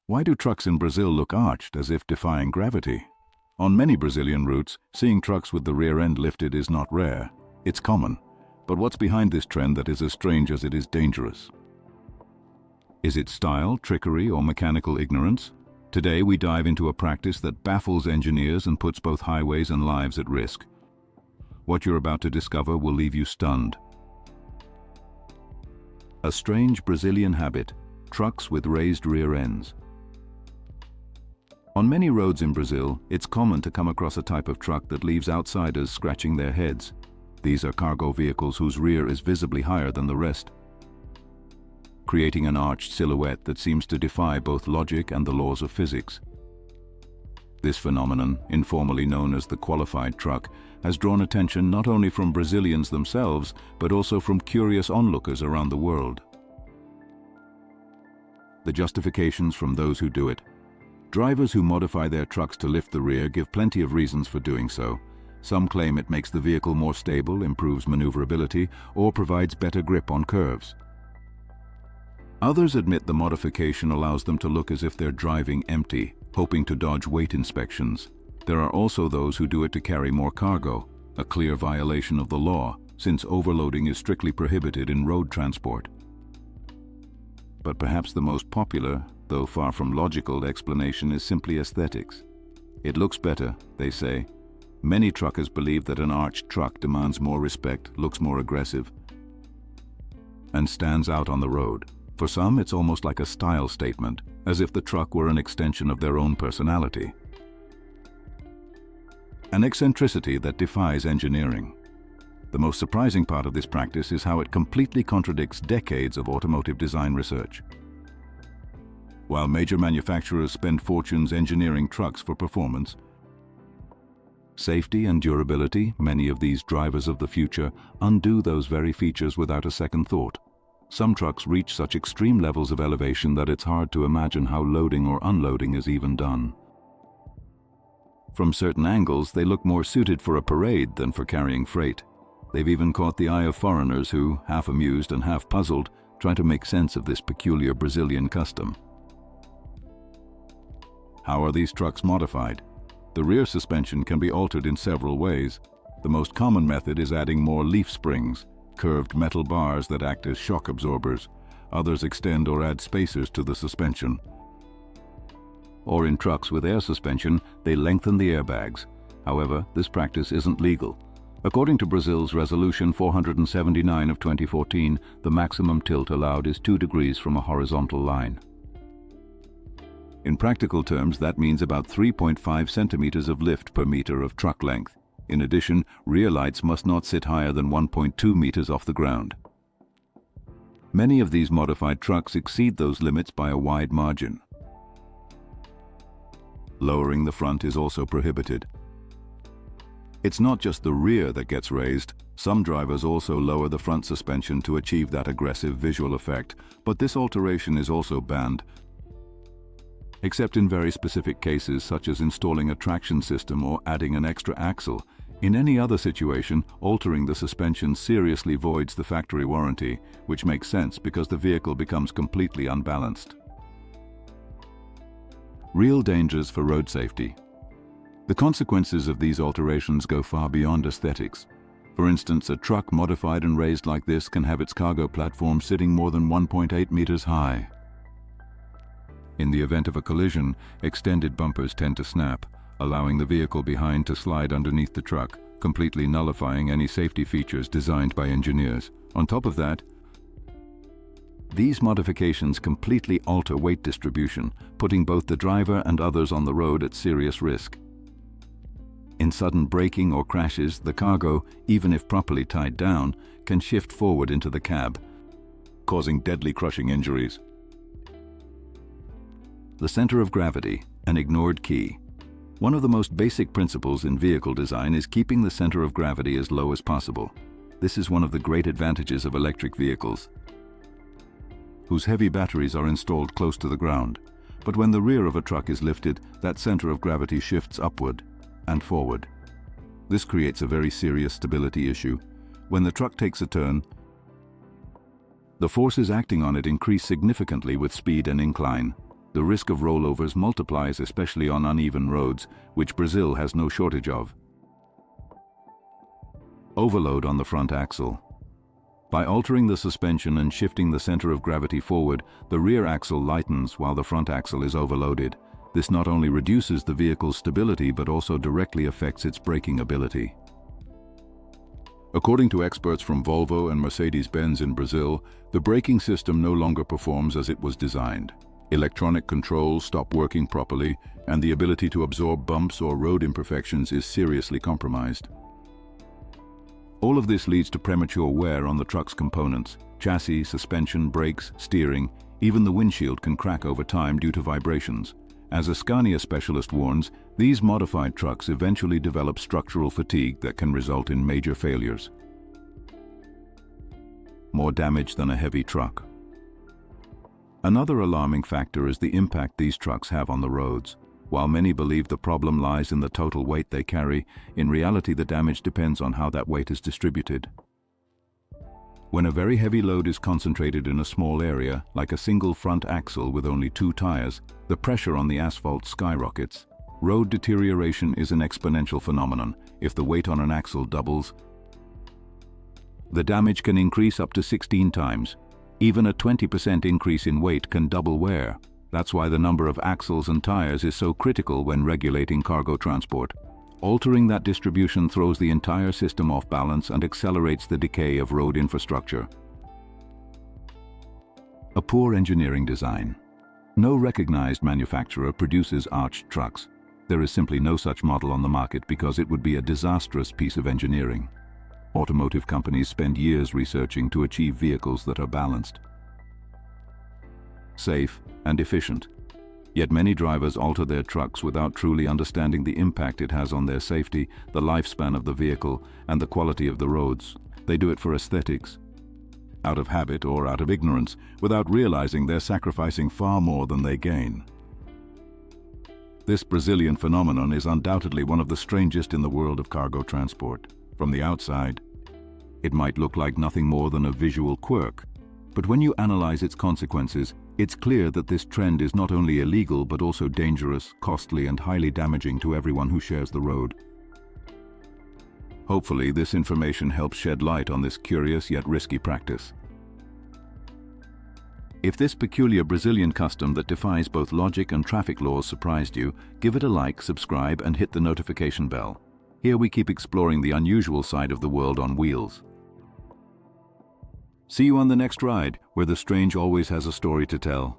Why do trucks in Brazil look arched, as if defying gravity? On many Brazilian routes, seeing trucks with the rear end lifted is not rare. It's common. But what's behind this trend that is as strange as it is dangerous? Is it style, trickery, or mechanical ignorance? Today we dive into a practice that baffles engineers and puts both highways and lives at risk. What you're about to discover will leave you stunned. A strange Brazilian habit: trucks with raised rear ends. On many roads in Brazil, it's common to come across a type of truck that leaves outsiders scratching their heads. These are cargo vehicles whose rear is visibly higher than the rest, creating an arched silhouette that seems to defy both logic and the laws of physics. This phenomenon, informally known as the qualified truck, has drawn attention not only from Brazilians themselves, but also from curious onlookers around the world. The justifications from those who do it. Drivers who modify their trucks to lift the rear give plenty of reasons for doing so. Some claim it makes the vehicle more stable, improves maneuverability, or provides better grip on curves. Others admit the modification allows them to look as if they're driving empty, hoping to dodge weight inspections. There are also those who do it to carry more cargo, a clear violation of the law, since overloading is strictly prohibited in road transport. But perhaps the most popular, though far from logical, explanation is simply aesthetics. It looks better, they say. Many truckers believe that an arched truck demands more respect, looks more aggressive, and stands out on the road. For some, it's almost like a style statement, as if the truck were an extension of their own personality. An eccentricity that defies engineering. The most surprising part of this practice is how it completely contradicts decades of automotive design research. While major manufacturers spend fortunes engineering trucks for performance, safety and durability, many of these drivers of the future undo those very features without a second thought. Some trucks reach such extreme levels of elevation that it's hard to imagine how loading or unloading is even done. From certain angles, they look more suited for a parade than for carrying freight. They've even caught the eye of foreigners who, half amused and half puzzled, try to make sense of this peculiar Brazilian custom. How are these trucks modified? The rear suspension can be altered in several ways. The most common method is adding more leaf springs, curved metal bars that act as shock absorbers. Others extend or add spacers to the suspension. Or in trucks with air suspension, they lengthen the airbags. However, this practice isn't legal. According to Brazil's Resolution 479 of 2014, the maximum tilt allowed is 2 degrees from a horizontal line. In practical terms, that means about 3.5 centimeters of lift per meter of truck length. In addition, rear lights must not sit higher than 1.2 meters off the ground. Many of these modified trucks exceed those limits by a wide margin. Lowering the front is also prohibited. It's not just the rear that gets raised. Some drivers also lower the front suspension to achieve that aggressive visual effect, but this alteration is also banned, except in very specific cases such as installing a traction system or adding an extra axle. In any other situation, altering the suspension seriously voids the factory warranty, which makes sense because the vehicle becomes completely unbalanced. Real dangers for road safety. The consequences of these alterations go far beyond aesthetics. For instance, a truck modified and raised like this can have its cargo platform sitting more than 1.8 meters high. In the event of a collision, extended bumpers tend to snap, allowing the vehicle behind to slide underneath the truck, completely nullifying any safety features designed by engineers. On top of that, these modifications completely alter weight distribution, putting both the driver and others on the road at serious risk. In sudden braking or crashes, the cargo, even if properly tied down, can shift forward into the cab, causing deadly crushing injuries. The center of gravity, an ignored key. One of the most basic principles in vehicle design is keeping the center of gravity as low as possible. This is one of the great advantages of electric vehicles, whose heavy batteries are installed close to the ground. But when the rear of a truck is lifted, that center of gravity shifts upward and forward. This creates a very serious stability issue. When the truck takes a turn, the forces acting on it increase significantly with speed and incline. the risk of rollovers multiplies, especially on uneven roads, which Brazil has no shortage of. Overload on the front axle. By altering the suspension and shifting the center of gravity forward, the rear axle lightens while the front axle is overloaded. This not only reduces the vehicle's stability but also directly affects its braking ability. According to experts from Volvo and Mercedes-Benz in Brazil, the braking system no longer performs as it was designed. Electronic controls stop working properly, and the ability to absorb bumps or road imperfections is seriously compromised. All of this leads to premature wear on the truck's components. Chassis, suspension, brakes, steering, even the windshield can crack over time due to vibrations. As a Scania specialist warns, these modified trucks eventually develop structural fatigue that can result in major failures. More damage than a heavy truck. Another alarming factor is the impact these trucks have on the roads. While many believe the problem lies in the total weight they carry, in reality the damage depends on how that weight is distributed. When a very heavy load is concentrated in a small area, like a single front axle with only 2 tires, the pressure on the asphalt skyrockets. Road deterioration is an exponential phenomenon. If the weight on an axle doubles, the damage can increase up to 16 times. Even a 20% increase in weight can double wear. That's why the number of axles and tires is so critical when regulating cargo transport. Altering that distribution throws the entire system off balance and accelerates the decay of road infrastructure. A poor engineering design. No recognized manufacturer produces arched trucks. There is simply no such model on the market because it would be a disastrous piece of engineering. Automotive companies spend years researching to achieve vehicles that are balanced, safe, and efficient. Yet many drivers alter their trucks without truly understanding the impact it has on their safety, the lifespan of the vehicle, and the quality of the roads. They do it for aesthetics, out of habit or out of ignorance, without realizing they're sacrificing far more than they gain. This Brazilian phenomenon is undoubtedly one of the strangest in the world of cargo transport. From the outside, it might look like nothing more than a visual quirk, but when you analyze its consequences, it's clear that this trend is not only illegal but also dangerous, costly, and highly damaging to everyone who shares the road. Hopefully, this information helps shed light on this curious yet risky practice. If this peculiar Brazilian custom that defies both logic and traffic laws surprised you, give it a like, subscribe, and hit the notification bell. Here we keep exploring the unusual side of the world on wheels. See you on the next ride, where the strange always has a story to tell.